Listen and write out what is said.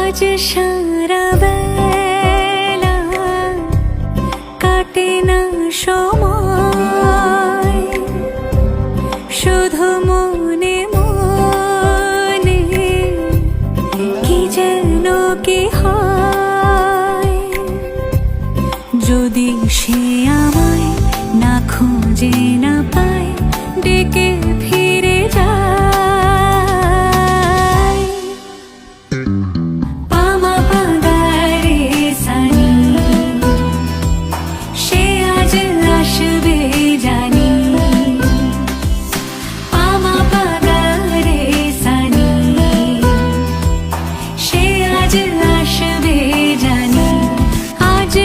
আজ সারা বেলা কাটে না সময়, শুধু মনে মনে কি যেন কি হয়। যদি সে আমায় না খুঁজে না পায়, ডেকে ফিরে যায়। পামা পাগারে সানি, সে আজ আসবে জানি। পামা পাগারে সানি, সে আজ আসবে জানি। আজ